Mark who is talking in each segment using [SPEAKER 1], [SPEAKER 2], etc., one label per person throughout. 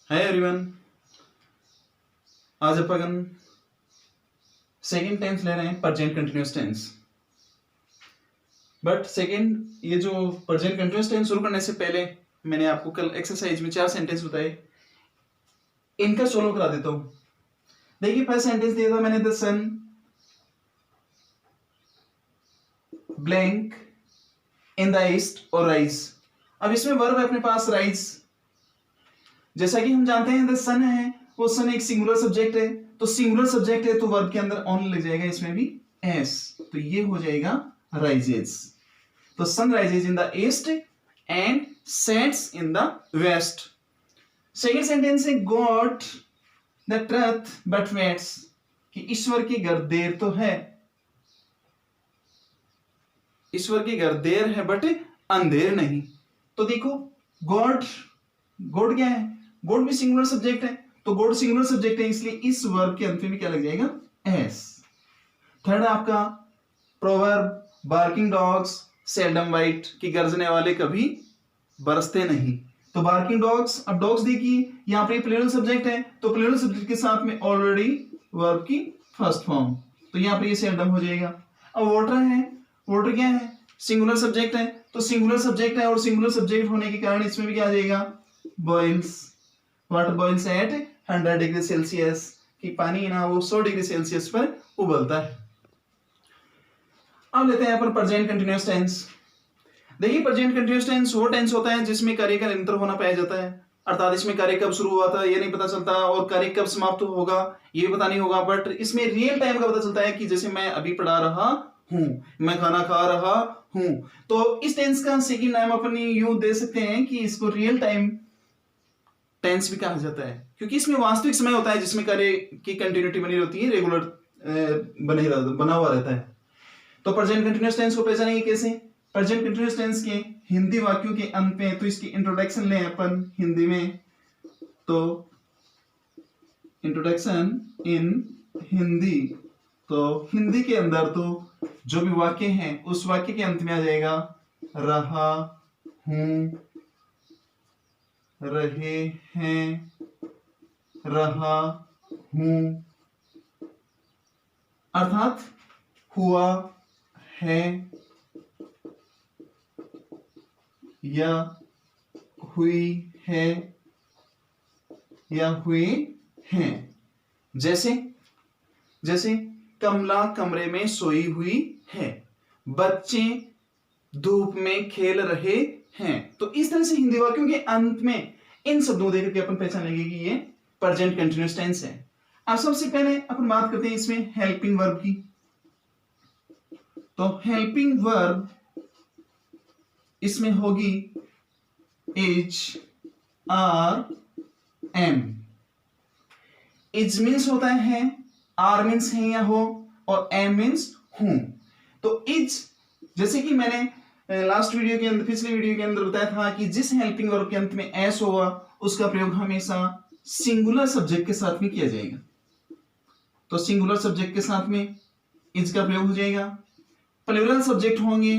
[SPEAKER 1] Hi everyone. आज अपन second tense ले रहे हैं, present continuous tense. But second ये जो प्रेजेंट कंटिन्यूअस टेंस शुरू करने से पहले मैंने आपको कल एक्सरसाइज में 4 सेंटेंस बताए, इनका सोल्व करा देता हूं। देखिए फर्स्ट सेंटेंस दिया था मैंने, the sun blank in the east और राइज। अब इसमें वर्ब है अपने पास राइज। जैसा कि हम जानते हैं द सन है, वो सन एक सिंगुलर सब्जेक्ट है, तो सिंगुलर सब्जेक्ट है तो वर्ब के अंदर ऑन लग जाएगा, इसमें भी एस, तो ये हो जाएगा राइजेस। तो sun rises in the east and sets in the west. Second sentence है God the truth but waits, कि ईश्वर की घर देर तो है, ईश्वर की घर देर है बट अंधेर नहीं। तो देखो गॉड, गॉड क्या है, गॉड भी सिंगुलर सब्जेक्ट है, तो गॉड सिंगुलर सब्जेक्ट है, इसलिए इस वर्ब के अंत में क्या लग जाएगा, एस। थर्ड आपका proverb, barking dogs seldom white, कि गरजने वाले कभी बरसते नहीं। तो बार्किंग डॉग्स, अब डॉग्स देखिए यहां पर प्लूरल सब्जेक्ट है, तो प्लूरल सब्जेक्ट के साथ में ऑलरेडी वर्ब की फर्स्ट फॉर्म, तो यहां पर ये सेल्डम हो जाएगा। अब वाटर है, वाटर क्या है, सिंगुलर सब्जेक्ट है, तो सिंगुलर सब्जेक्ट है और सिंगुलर सब्जेक्ट होने के कारण इसमें भी क्या आ जाएगा, boils, water boils at 100 degree Celsius, कि पानी ना वो 100 डिग्री सेल्सियस पर उबलता है। अब लेते हैं अपन प्रेजेंट कंटिन्यूअस टेंस। देखिए प्रेजेंट कंटिन्यूअस टेंस वो टेंस होता है जिसमें कार्य का निरंतर होना पाया जाता है, अर्थात इसमें कार्य कब शुरू हुआ था ये नहीं पता चलता और कार्य कब समाप्त होगा ये पता नहीं होगा, बट इसमें रियल टाइम का पता चलता है, कि जैसे मैं अभी पढ़ा रहा हूं, मैं खाना खा रहा हूं, तो इस टेंस का सेकंड नाम अपन यूं दे सकते हैं कि इसको रियल टाइम टेंस भी कहा जाता है, क्योंकि इसमें वास्तविक समय होता है जिसमें कार्य की कंटिन्यूटी बनी रहती है, रेगुलर बना हुआ रहता है। तो प्रेजेंट कंटिन्यूअस टेंस को पहचानेंगे कैसे, प्रेजेंट कंटिन्यूअस टेंस के हिंदी वाक्यों के अंत में, तो इसकी इंट्रोडक्शन लें अपन हिंदी में, तो इंट्रोडक्शन इन हिंदी, तो हिंदी के अंदर तो जो भी वाक्य है उस वाक्य के अंत में आ जाएगा रहा हूं, रहे हैं, रहा हूं, अर्थात हुआ है या हुई है या हुए हैं। जैसे जैसे कमला कमरे में सोई हुई है, बच्चे धूप में खेल रहे हैं। तो इस तरह से हिंदी वाक्यों के अंत में इन शब्दों देकर के अपन पहचान लेंगे कि ये प्रेजेंट कंटिन्यूअस टेंस है। अब सबसे पहले अपन बात करते हैं इसमें हेल्पिंग वर्ब की। तो हेल्पिंग वर्ब इसमें होगी is, are, am. Is means होता है, आर मीन्स है या हो, और एम मीन्स हूं। तो इज, जैसे कि मैंने लास्ट वीडियो के अंदर, पिछले वीडियो के अंदर बताया था कि जिस हेल्पिंग वर्ब के अंत में एस होगा उसका प्रयोग हमेशा सिंगुलर सब्जेक्ट के साथ में किया जाएगा। तो सिंगुलर सब्जेक्ट के साथ में इज का प्रयोग हो जाएगा। प्लूरल सब्जेक्ट होंगे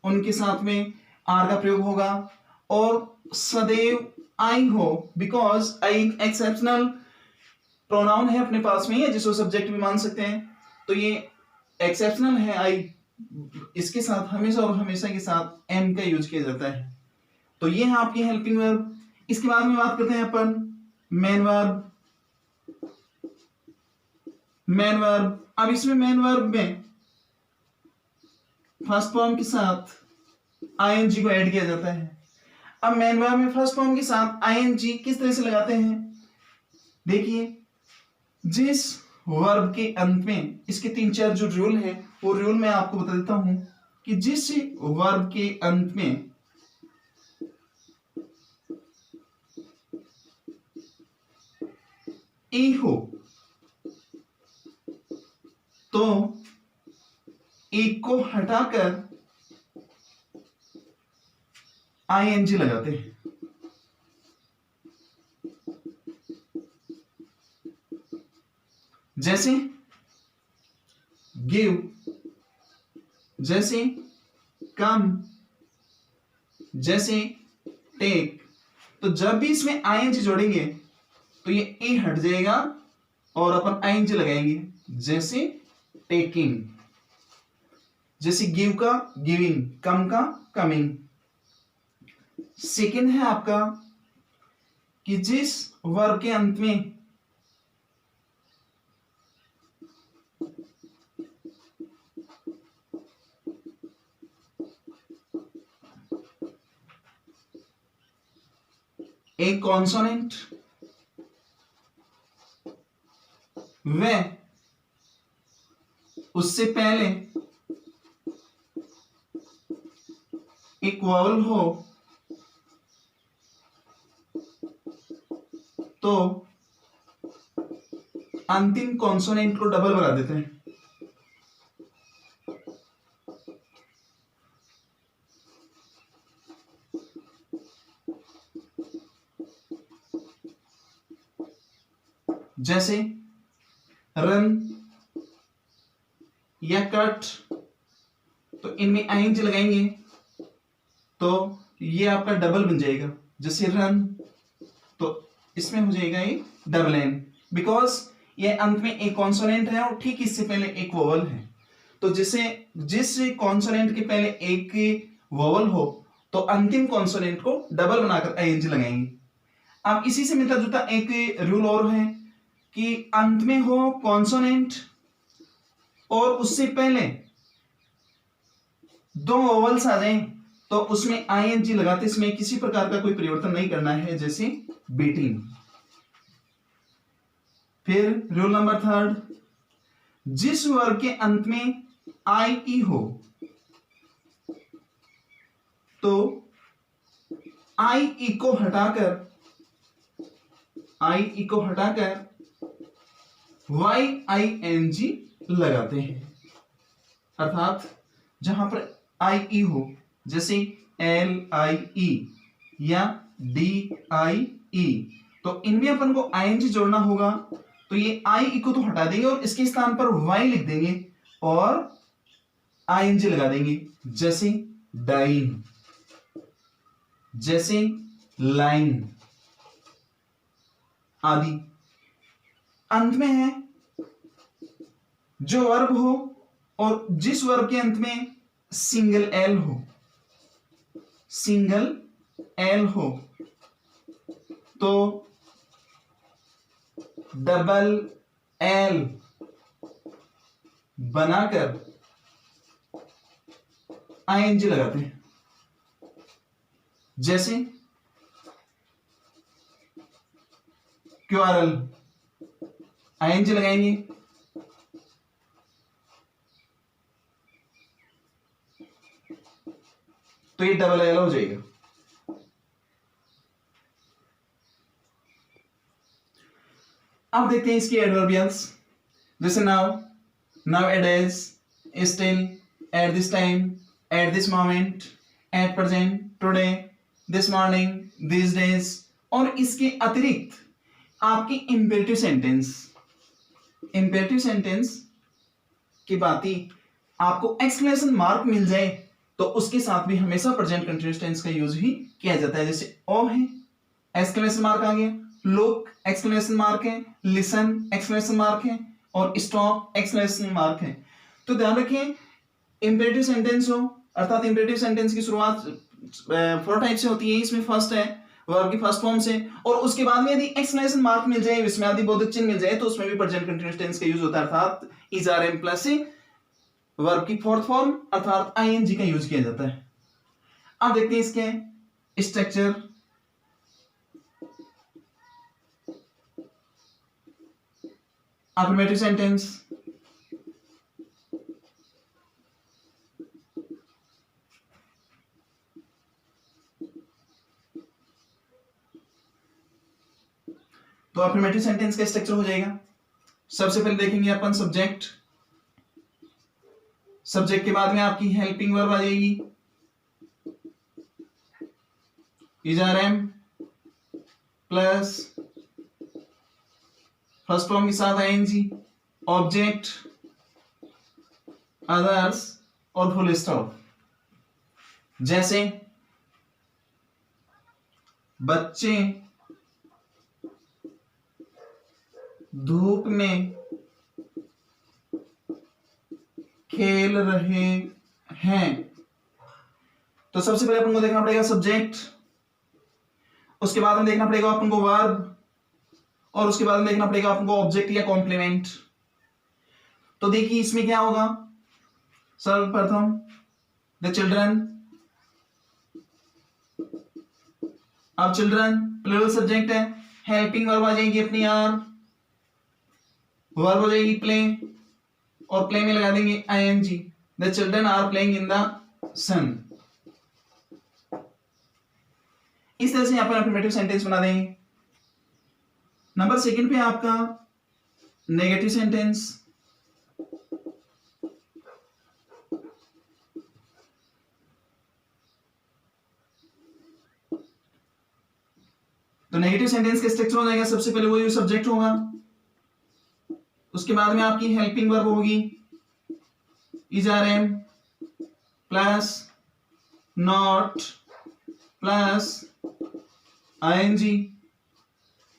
[SPEAKER 1] उनके साथ में आर का प्रयोग होगा, और सदैव आई हो, बिकॉज आई एक्सेप्शनल प्रोनाउन है अपने पास में, या जिसको सब्जेक्ट भी मान सकते हैं, तो ये एक्सेप्शनल है आई, इसके साथ हमेशा और हमेशा के साथ एम का यूज किया जाता है। तो ये है आपकी हेल्पिंग वर्ब। इसके बाद में बात करते हैं अपन मेन वर्ब। मेन वर्ब, अब इसमें मेन वर्ब में फर्स्ट फॉर्म के साथ आईएनजी को ऐड किया जाता है। अब मेन वर्ब में फर्स्ट फॉर्म के साथ आईएनजी किस तरह से लगाते हैं, देखिए जिस वर्ब के अंत में, इसके 3-4 जो रूल है वो रूल मैं आपको बता देता हूं, कि जिस वर्ब के अंत में ए हो तो एक को हटाकर आईएनजी लगाते हैं। जैसे गिव, जैसे कम, जैसे टेक, तो जब भी इसमें आईएनजी जोड़ेंगे तो ये ए हट जाएगा और अपन आईएनजी लगाएंगे, जैसे टेकिंग, जैसे गिव का गिविंग, कम का कमिंग। सेकंड है आपका कि जिस वर्ब के अंत में एक कॉन्सोनेंट व उससे पहले एक वावल हो तो अंतिम कॉन्सोनेंट को डबल बना देते हैं। जैसे रन या कट, तो इनमें आईएनजी लगाएंगे तो ये आपका डबल बन जाएगा। जैसे रन, तो इसमें हो जाएगा ये डबल एन, बिकॉज ये अंत में एक कॉन्सोनेंट है और ठीक इससे पहले एक वोवल है। तो जैसे जिस कॉन्सोनेंट के पहले एक वोवल हो तो अंतिम कॉन्सोनेंट को डबल बनाकर आईएनजी लगाएंगे। अब इसी से मिलता जुलता एक रूल और है कि अंत में हो कॉन्सोनेंट और उससे पहले दो वोवल्स आ जाएं तो उसमें आईएनजी लगाते इसमें किसी प्रकार का कोई परिवर्तन नहीं करना है, जैसे बीटिंग। फिर रूल नंबर थर्ड, जिस वर्ग के अंत में आई ई हो तो आई ई को हटाकर वाई आई एन जी लगाते हैं। अर्थात जहां पर आई ई हो, जैसे एल आई ई या डी आई ई, तो इनमें अपन को आईएनजी जोड़ना होगा। तो ये आई ई को तो हटा देंगे और इसके स्थान पर वाई लिख देंगे और आईएनजी लगा देंगे, जैसे डाइन, जैसे लाइन आदि। अंत में है जो वर्ब हो और जिस वर्ब के अंत में सिंगल एल हो तो डबल एल बनाकर आईएनजी लगाते हैं। जैसे क्वारल, आईएनजी लगाएंगे तो ये डबल एल हो जाएगा। अब देखते हैं इसकी एडवर्बियल्स। जैसे nowadays, still, at this time, at this moment, at present, today, this morning, this days. और इसके अतिरिक्त आपकी इंपेरेटिव सेंटेंस की बात ही आपको एक्सक्लेमेशन मार्क मिल जाए तो उसके साथ भी हमेशा प्रेजेंट कंटीन्यूअस टेंस का यूज ही किया जाता है। जैसे ओ है, एक्सक्लेमेशन मार्क आ गया, लुक एक्सक्लेमेशन मार्क है, लिसन एक्सक्लेमेशन मार्क है और स्टॉप एक्सक्लेमेशन मार्क है। तो ध्यान रखिए, इंपेरेटिव सेंटेंस हो अर्थात इंपेरेटिव सेंटेंस की शुरुआत 4 टाइप से होती है। इसमें फर्स्ट है वर्ब की फर्स्ट फॉर्म से, और उसके बाद में यदि एक्सक्लेमेशन मार्क मिल जाए, विस्मयादि बोधक चिन्ह मिल जाए, तो उसमें भी प्रेजेंट कंटीन्यूअस टेंस का यूज होता है, अर्थात is are am plus verb की फोर्थ फॉर्म अर्थात आईएनजी का यूज किया जाता है। अब देखते हैं इसके स्ट्रक्चर। अफर्मेटिव सेंटेंस, तो अफर्मेटिव सेंटेंस का स्ट्रक्चर हो जाएगा। सबसे पहले देखेंगे अपन सब्जेक्ट के बाद में आपकी हेल्पिंग वर्ब आ जाएगी, is are am plus first form के साथ आईएनजी, ऑब्जेक्ट, अदर्स और फुल स्टॉप। जैसे बच्चे धूप में खेल रहे हैं। तो सबसे पहले अपन को देखना पड़ेगा सब्जेक्ट, उसके बाद में देखना पड़ेगा अपन को वर्ब, और उसके बाद में देखना पड़ेगा अपन को ऑब्जेक्ट या कॉम्प्लीमेंट। तो देखिए इसमें क्या होगा, सर्वप्रथम द चिल्ड्रन, अब चिल्ड्रन प्लूरल सब्जेक्ट है, हेल्पिंग वर्ब आ जाएगी अपनी आर, वर्ब हो जाएगी प्ले, और प्ले में लगा देंगे ING. The children are playing in the sun. इस तरह से यहां पर अफर्मेटिव सेंटेंस बना देंगे। नंबर सेकंड पे आपका नेगेटिव सेंटेंस। तो नेगेटिव सेंटेंस का स्ट्रक्चर हो जाएगा, सबसे पहले वो सब्जेक्ट होगा, उसके बाद में आपकी हेल्पिंग वर्ब होगी is are am plus not plus ING,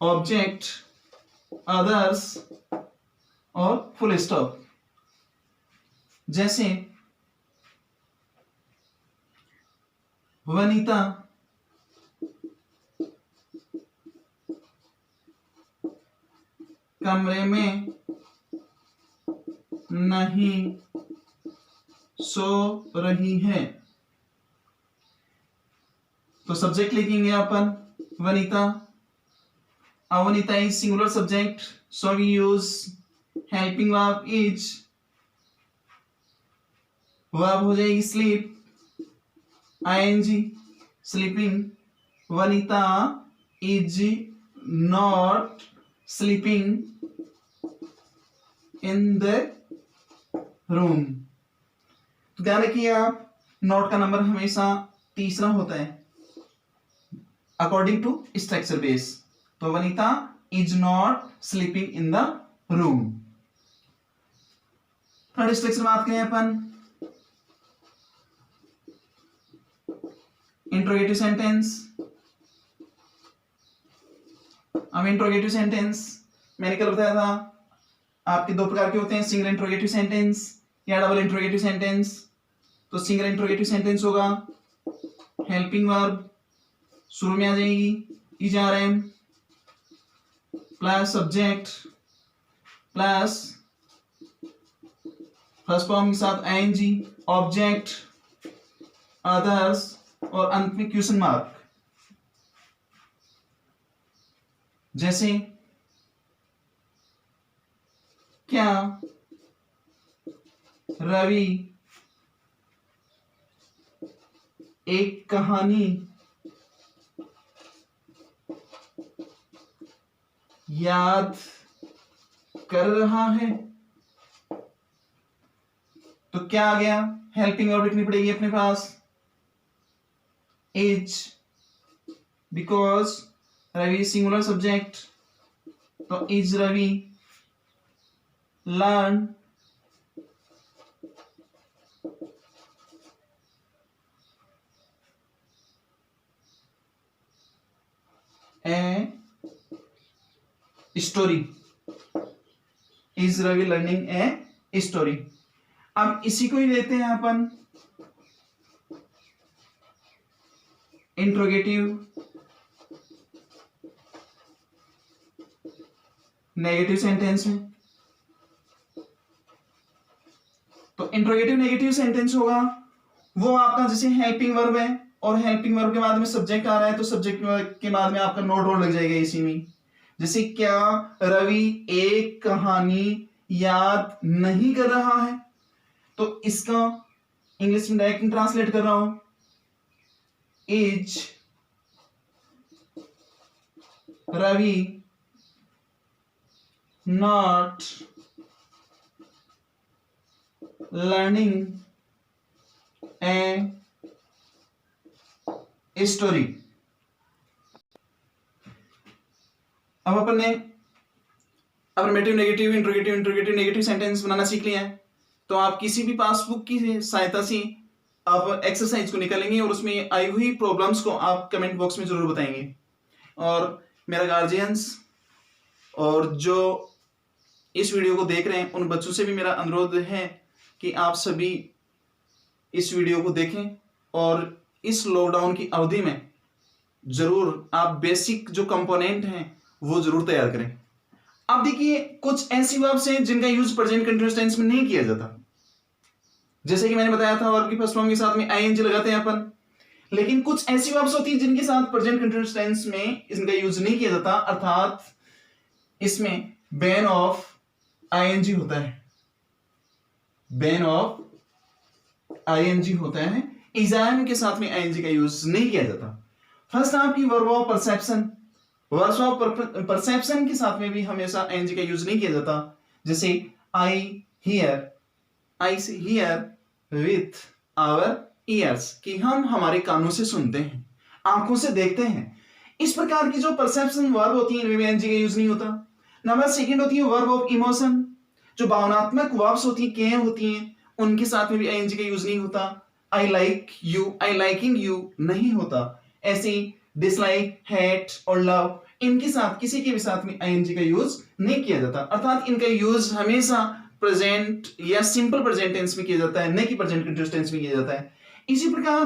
[SPEAKER 1] object, others और फुल स्टॉप। जैसे वनीता कमरे में नहीं सो रही है। तो सब्जेक्ट लिखेंगे अपन Vanita, Vanita is singular subject, so we use helping verb is, verb हो जाएगी sleep, ING sleeping, Vanita is not sleeping in the room. तो ध्यान रखिए आप, नॉट का नंबर हमेशा तीसरा होता है अकॉर्डिंग टू स्ट्रक्चर बेस। तो Vanita is not sleeping in the room. Third structure बात करें अपन, इंट्रोगेटिव सेंटेंस। अब इंट्रोगेटिव सेंटेंस मैंने कल बताया था आपके दो प्रकार के होते हैं, सिंगल इंट्रोगेटिव सेंटेंस या डबल इंट्रोगेटिव सेंटेंस। तो सिंगल इंट्रोगेटिव सेंटेंस होगा हेल्पिंग वर्ब शुरू में आ जाएगी is are am plus subject plus first form के साथ आईएनजी, ऑब्जेक्ट, अदर्स और अंत में क्वेश्चन मार्क। जैसे क्या रवि एक कहानी याद कर रहा है। तो क्या आ गया, हेल्पिंग वर्ब लिखनी पड़ेगी अपने पास is, because Ravi singular subject, तो is Ravi learn a story, is Ravi learning a story. अब इसी को ही लेते हैं अपन इंट्रोगेटिव नेगेटिव सेंटेंस में। तो इंट्रोगेटिव नेगेटिव सेंटेंस होगा वो आपका जैसे हेल्पिंग वर्ब है और हेल्पिंग वर्ब के बाद में सब्जेक्ट आ रहा है, तो सब्जेक्ट के बाद में आपका नोट रोड लग जाएगा इसी में। जैसे क्या रवि एक कहानी याद नहीं कर रहा है, तो इसका इंग्लिश में डायरेक्ट ट्रांसलेट कर रहा हूं, is Ravi not learning a story. अब अपन ने affirmative negative interrogative interrogative negative sentence बनाना सीख लिया है। तो आप किसी भी पासबुक की सहायता से आप एक्सरसाइज को निकालेंगे और उसमें आई हुई प्रॉब्लम्स को आप कमेंट बॉक्स में जरूर बताएंगे। और मेरा गार्जियंस और जो इस वीडियो को देख रहे हैं उन बच्चों से भी मेरा अनुरोध है कि आप सभी इस वीडियो को देखें और इस लॉकडाउन की अवधि में जरूर आप बेसिक जो कंपोनेंट हैं वो जरूर तैयार करें। अब देखिए कुछ ऐसी वर्ब्स हैं जिनका यूज प्रेजेंट कंटीन्यूअस टेंस में नहीं किया जाता, जैसे कि मैंने बताया था वर्ब की फर्स्ट फॉर्म के साथ में आईएनजी लगाते हैं अपन, लेकिन कुछ ऐसी वर्ब्स होती हैं जिनके साथ प्रेजेंट कंटीन्यूअस टेंस में इनका यूज नहीं किया जाता, अर्थात इसमें बैन ऑफ आईएनजी होता है, बैन ऑफ आईएनजी होता है, इज़ाम के साथ में आईएनजी का यूज नहीं किया जाता। फर्स्ट आपकी verb of perception, verb of perception के साथ में भी हमेशा आईएनजी का यूज नहीं किया जाता, जैसे I hear with our ears, कि हम हमारे कानों से सुनते हैं, आंखों से देखते हैं। इस प्रकार की जो परसेप्शन वर्ब होती है इनमें आईएनजी का यूज नहीं होता। नंबर सेकंड होती है वर्ब ऑफ इमोशन, जो भावनात्मक वर्ब्स होती हैं, क्रियाएं होती हैं, उनके साथ में भी आईएनजी का यूज नहीं होता। I like you, I liking you नहीं होता। ऐसे डिसलाइक, हेट और लव, इनके साथ किसी के भी साथ में आईएनजी का यूज नहीं किया जाता, अर्थात इनका यूज हमेशा प्रेजेंट या सिंपल प्रेजेंट टेंस में किया जाता है, न कि प्रेजेंट कंटीन्यूअस टेंस में किया जाता है। इसी प्रकार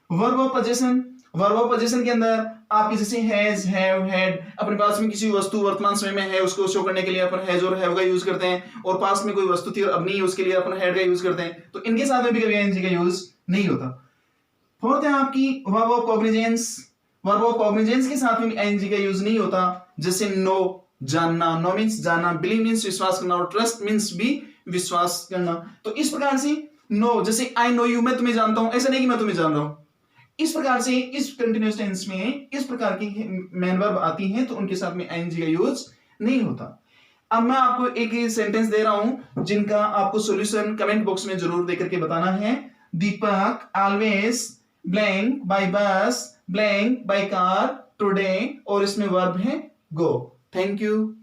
[SPEAKER 1] verb of position, verb of position के अंदर आपकी जैसे हैज, हैव, हैड, अपने पास में किसी वस्तु वर्तमान समय में है उसको शो करने के लिए अपन हैज और हैव का यूज करते हैं, और पास में कोई वस्तु थी और अब नहीं है उसके लिए अपन हैड का यूज करते हैं, तो इनके साथ में भी कभी आईएनजी का यूज नहीं होता। फोर्थ है आपकी verb of cognizance, verb of cognizance के साथ में आईएनजी का यूज नहीं होता, जैसे नो, जानना, नो मींस जानना, बिलीव मींस विश्वास करना, और ट्रस्ट मींस भी विश्वास करना। तो इस प्रकार से नो, जैसे आई नो यू, मैं तुम्हें जानता हूं, ऐसा नहीं कि मैं तुम्हें जान रहा हूं। इस प्रकार से इस कंटीन्यूअस टेंस में इस प्रकार की मेन वर्ब आती हैं तो उनके साथ में आईएनजी का यूज नहीं होता। अब मैं आपको एक सेंटेंस दे रहा हूं जिनका आपको सॉल्यूशन कमेंट बॉक्स में जरूर देकर के बताना है। दीपक ऑलवेज ब्लैंक बाय बस, ब्लैंक बाय कार टुडे, और इसमें वर्ब है गो। Thank you.